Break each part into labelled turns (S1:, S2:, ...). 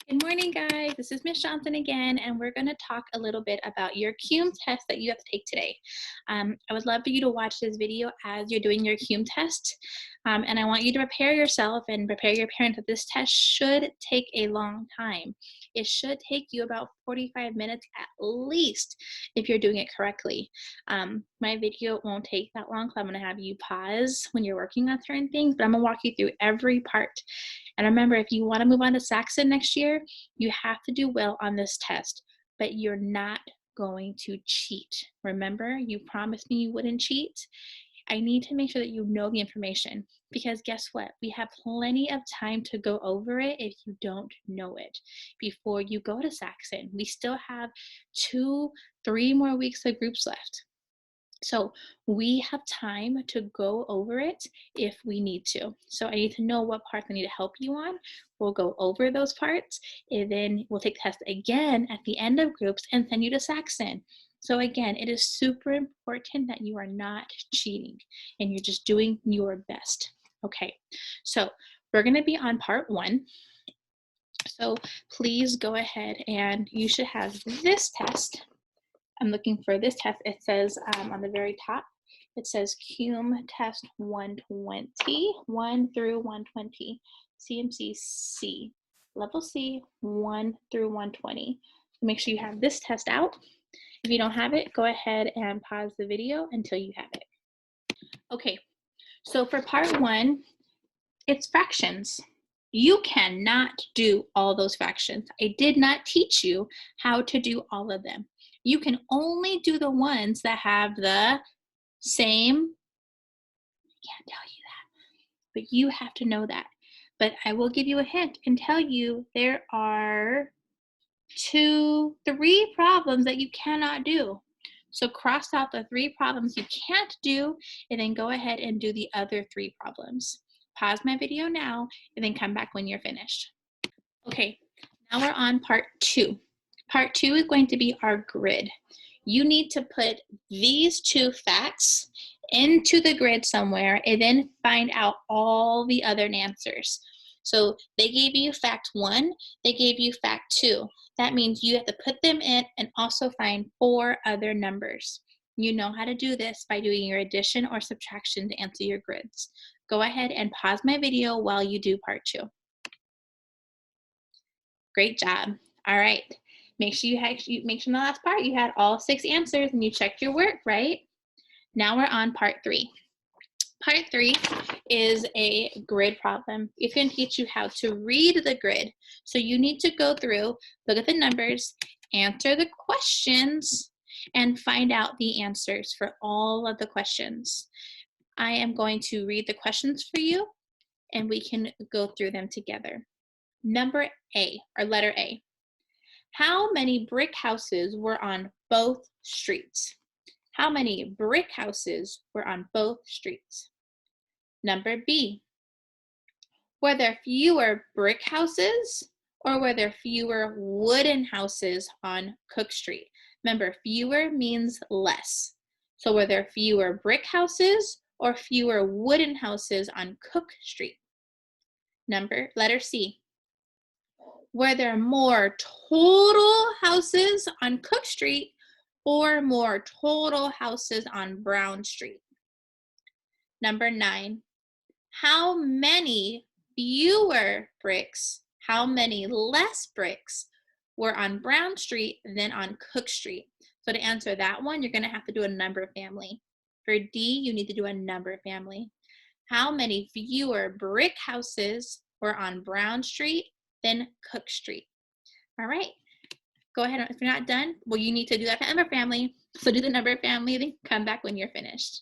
S1: Good morning, guys. This is Miss Johnson again, and we're going to talk a little bit about your CUME test that you have to take today. I would love for you to watch this video as you're doing your CUME test, and I want you to prepare yourself and prepare your parents that this test should take a long time. It should take you about 45 minutes at least if you're doing it correctly. My video won't take that long, so I'm going to have you pause when you're working on certain things, but I'm going to walk you through every part. And remember, if you want to move on to Saxon next year, you have to do well on this test, but you're not going to cheat. Remember, you promised me you wouldn't cheat. I need to make sure that you know the information because guess what? We have plenty of time to go over it if you don't know it before you go to Saxon. We still have 3 more weeks of groups left. So we have time to go over it if we need to. So I need to know what parts I need to help you on. We'll go over those parts, and then we'll take the test again at the end of groups and send you to Saxon. So again, it is super important that you are not cheating and you're just doing your best. Okay, so we're gonna be on part 1. So please go ahead and you should have this test. I'm looking for this test. It says on the very top, it says CUME test 120, 1 through 120, CMC C, level C, 1 through 120. So make sure you have this test out. If you don't have it, go ahead and pause the video until you have it. Okay, so for part 1, it's fractions. You cannot do all those fractions. I did not teach you how to do all of them. You can only do the ones that have the same, I can't tell you that, but you have to know that. But I will give you a hint and tell you there are 3 problems that you cannot do. So cross out the 3 problems you can't do and then go ahead and do the other 3 problems. Pause my video now and then come back when you're finished. Okay, now we're on part 2. Part 2 is going to be our grid. You need to put these 2 facts into the grid somewhere and then find out all the other answers. So they gave you fact 1, they gave you fact 2. That means you have to put them in and also find 4 other numbers. You know how to do this by doing your addition or subtraction to answer your grids. Go ahead and pause my video while you do part 2. Great job. All right. Make sure in the last part you had all 6 answers and you checked your work, right? Now we're on part 3. Part 3 is a grid problem. It's going to teach you how to read the grid. So you need to go through, look at the numbers, answer the questions, and find out the answers for all of the questions. I am going to read the questions for you, and we can go through them together. Number A, or letter A. How many brick houses were on both streets? How many brick houses were on both streets? Number B. Were there fewer brick houses or were there fewer wooden houses on Cook Street? Remember, fewer means less. So were there fewer brick houses or fewer wooden houses on Cook Street? Letter C. Were there more total houses on Cook Street or more total houses on Brown Street? Number 9, how many fewer bricks, how many less bricks were on Brown Street than on Cook Street? So to answer that one, you're going to have to do a number family. For D, you need to do a number family. How many fewer brick houses were on Brown Street than Cook Street? All right, go ahead. If you're not done, well, you need to do that for number family. So do the number family, then come back when you're finished.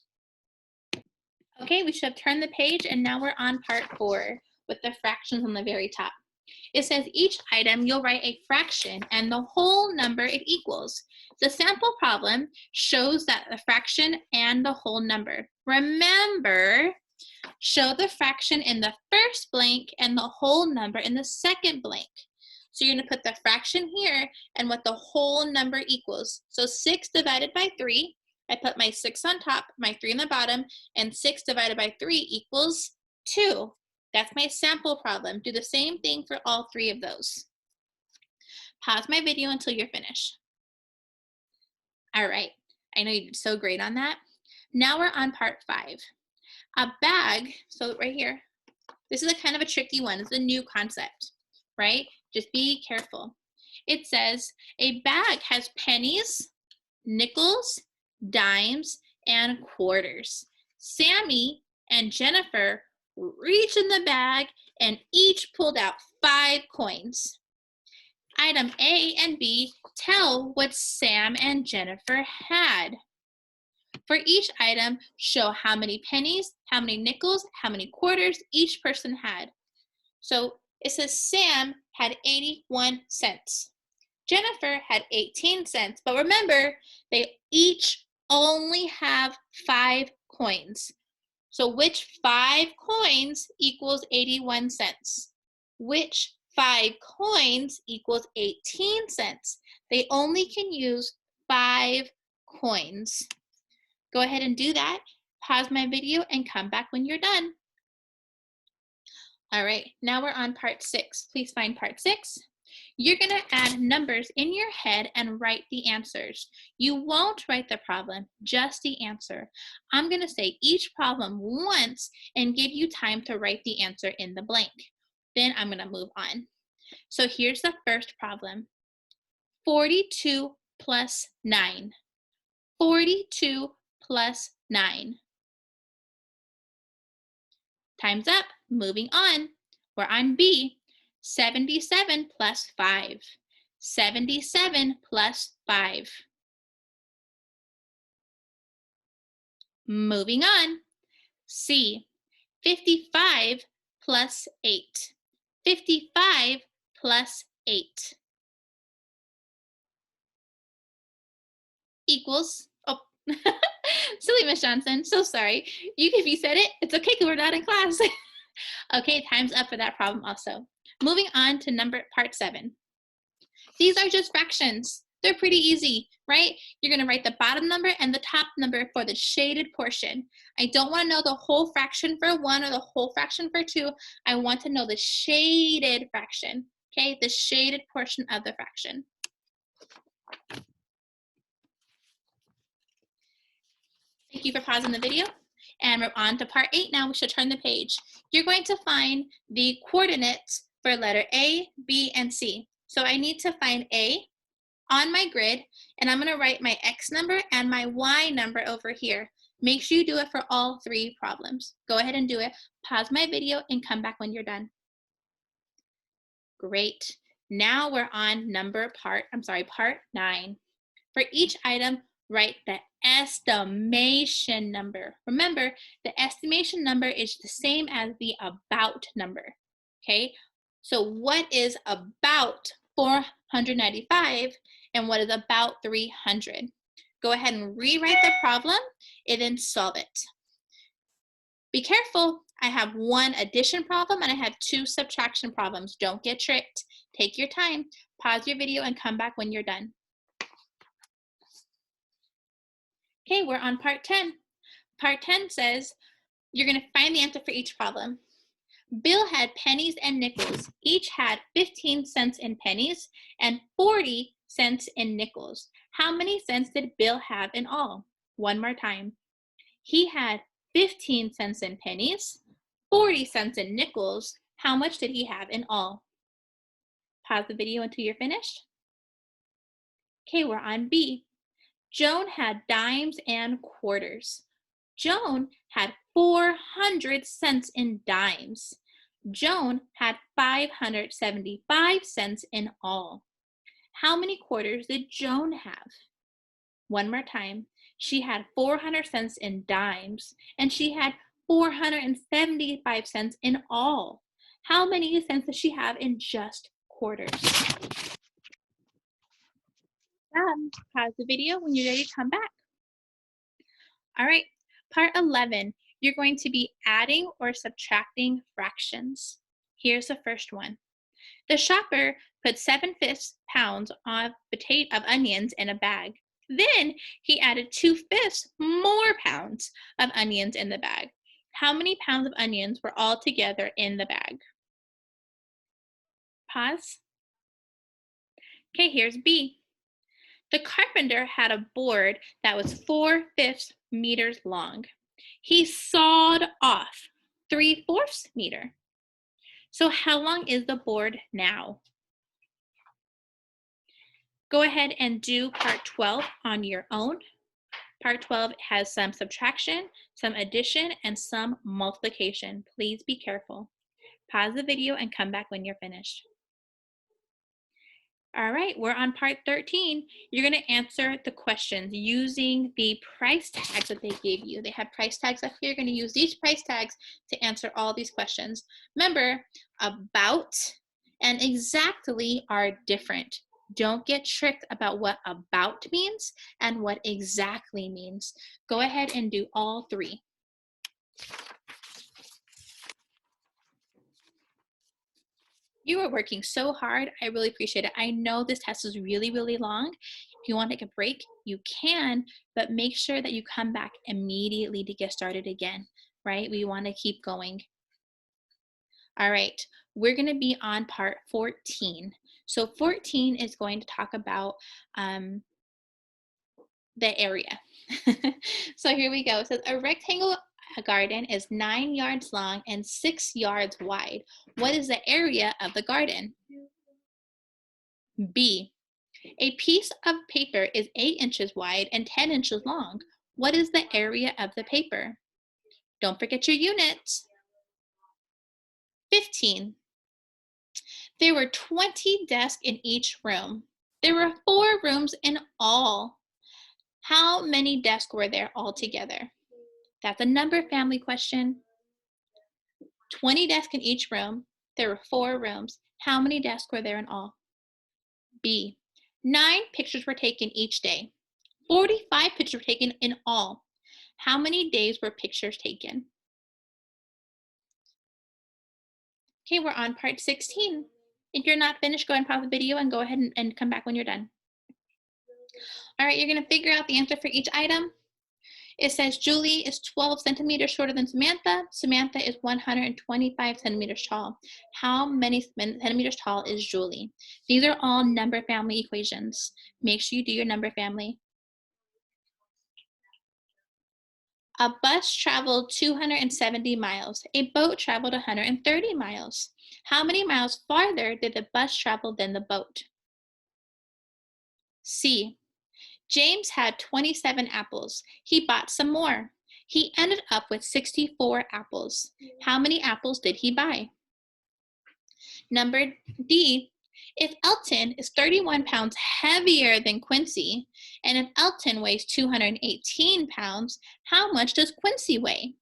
S1: Okay, we should have turned the page, and now we're on part 4 with the fractions on the very top. It says each item you'll write a fraction and the whole number it equals. The sample problem shows that the fraction and the whole number. Remember, show the fraction in the first blank and the whole number in the second blank. So you're going to put the fraction here and what the whole number equals. So 6 divided by 3, I put my 6 on top, my 3 on the bottom, and 6 divided by 3 equals 2. That's my sample problem. Do the same thing for all 3 of those. Pause my video until you're finished. All right, I know you did so great on that. Now we're on part 5. A bag, so right here, this is a kind of a tricky one. It's a new concept, right? Just be careful. It says a bag has pennies, nickels, dimes, and quarters. Sammy and Jennifer reached in the bag and each pulled out 5 coins. Item A and B tell what Sam and Jennifer had. For each item, show how many pennies, how many nickels, how many quarters each person had. So it says Sam had 81 cents. Jennifer had 18 cents, but remember, they each only have 5 coins. So which 5 coins equals 81 cents? Which 5 coins equals 18 cents? They only can use 5 coins. Go ahead and do that. Pause my video and come back when you're done. All right, now we're on part 6. Please find part 6. You're going to add numbers in your head and write the answers. You won't write the problem, just the answer. I'm going to say each problem once and give you time to write the answer in the blank. Then I'm going to move on. So here's the first problem. 42 plus 9. 42 plus 9. Time's up. Moving on. We're on B. 77 plus 5. 77 plus 5. Moving on. C. 55 plus 8. 55 plus 8. Equals, oh, silly Miss Johnson, so sorry. If you said it, it's okay because we're not in class. Okay, time's up for that problem also. Moving on to part 7. These are just fractions. They're pretty easy, right? You're gonna write the bottom number and the top number for the shaded portion. I don't wanna know the whole fraction for 1 or the whole fraction for 2. I want to know the shaded fraction, okay? The shaded portion of the fraction. Thank you for pausing the video. And we're on to part 8 now. We should turn the page. You're going to find the coordinates for letter A, B, and C. So I need to find A on my grid, and I'm going to write my X number and my Y number over here. Make sure you do it for all 3 problems. Go ahead and do it. Pause my video and come back when you're done. Great. Now we're on part 9. For each item, write the estimation number. Remember, the estimation number is the same as the about number, okay? So what is about 495 and what is about 300? Go ahead and rewrite the problem and then solve it. Be careful, I have 1 addition problem and I have 2 subtraction problems. Don't get tricked. Take your time, pause your video and come back when you're done. Okay, we're on part 10. Part 10 says you're going to find the answer for each problem. Bill had pennies and nickels. Each had 15 cents in pennies and 40 cents in nickels. How many cents did Bill have in all? One more time. He had 15 cents in pennies, 40 cents in nickels. How much did he have in all? Pause the video until you're finished. Okay, we're on B. Joan had dimes and quarters. Joan had 400 cents in dimes. Joan had 575 cents in all. How many quarters did Joan have? One more time. She had 400 cents in dimes and she had 475 cents in all. How many cents does she have in just quarters? Pause the video when you're ready to come back. All right, part 11, you're going to be adding or subtracting fractions. Here's the first one. The shopper put 7/5 pounds of onions in a bag. Then he added 2/5 more pounds of onions in the bag. How many pounds of onions were all together in the bag? Pause. Okay, here's B. The carpenter had a board that was 4/5 meters long. He sawed off 3/4 meter. So how long is the board now? Go ahead and do part 12 on your own. Part 12 has some subtraction, some addition, and some multiplication. Please be careful. Pause the video and come back when you're finished. All right, we're on part 13. You're going to answer the questions using the price tags that they gave you. They have price tags up here. You're going to use these price tags to answer all these questions. Remember, about and exactly are different. Don't get tricked about what about means and what exactly means. Go ahead and do all three. You are working so hard. I really appreciate it. I know this test is really, really long. If you want to take a break, you can, but make sure that you come back immediately to get started again, right? We want to keep going. All right, we're going to be on part 14. So 14 is going to talk about the area. So here we go. It says a rectangle garden is 9 yards long and 6 yards wide. What is the area of the garden? B. A piece of paper is 8 inches wide and 10 inches long. What is the area of the paper? Don't forget your units. 15. There were 20 desks in each room. There were 4 rooms in all. How many desks were there altogether? That's a number family question. 20 desks in each room. There were 4 rooms. How many desks were there in all? B. 9 pictures were taken each day. 45 pictures were taken in all. How many days were pictures taken? Okay, we're on part 16. If you're not finished, go ahead and pause the video and go ahead and come back when you're done. All right, you're gonna figure out the answer for each item. It says Julie is 12 centimeters shorter than Samantha. Samantha is 125 centimeters tall. How many centimeters tall is Julie? These are all number family equations. Make sure you do your number family. A bus traveled 270 miles. A boat traveled 130 miles. How many miles farther did the bus travel than the boat? C. James had 27 apples. He bought some more. He ended up with 64 apples. How many apples did he buy? Number D. If Elton is 31 pounds heavier than Quincy, and if Elton weighs 218 pounds, how much does Quincy weigh?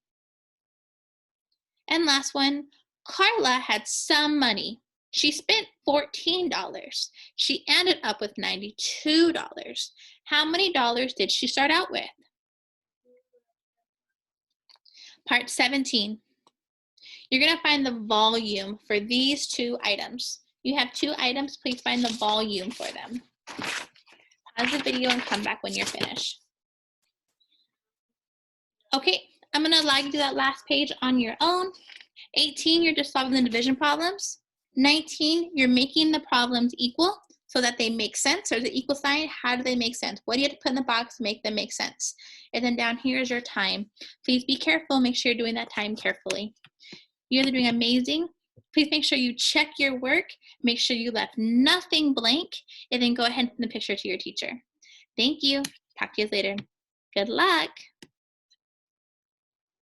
S1: And last one, Carla had some money. She spent $14. She ended up with $92. How many dollars did she start out with? Part 17. You're going to find the volume for these 2 items. You have 2 items, please find the volume for them. Pause the video and come back when you're finished. Okay, I'm going to allow you to do that last page on your own. 18, you're just solving the division problems. 19, you're making the problems equal so that they make sense. There's an equal sign. How do they make sense? What do you have to put in the box to make them make sense? And then down here is your time. Please be careful. Make sure you're doing that time carefully. You guys are doing amazing. Please make sure you check your work. Make sure you left nothing blank. And then go ahead and send the picture to your teacher. Thank you. Talk to you later. Good luck.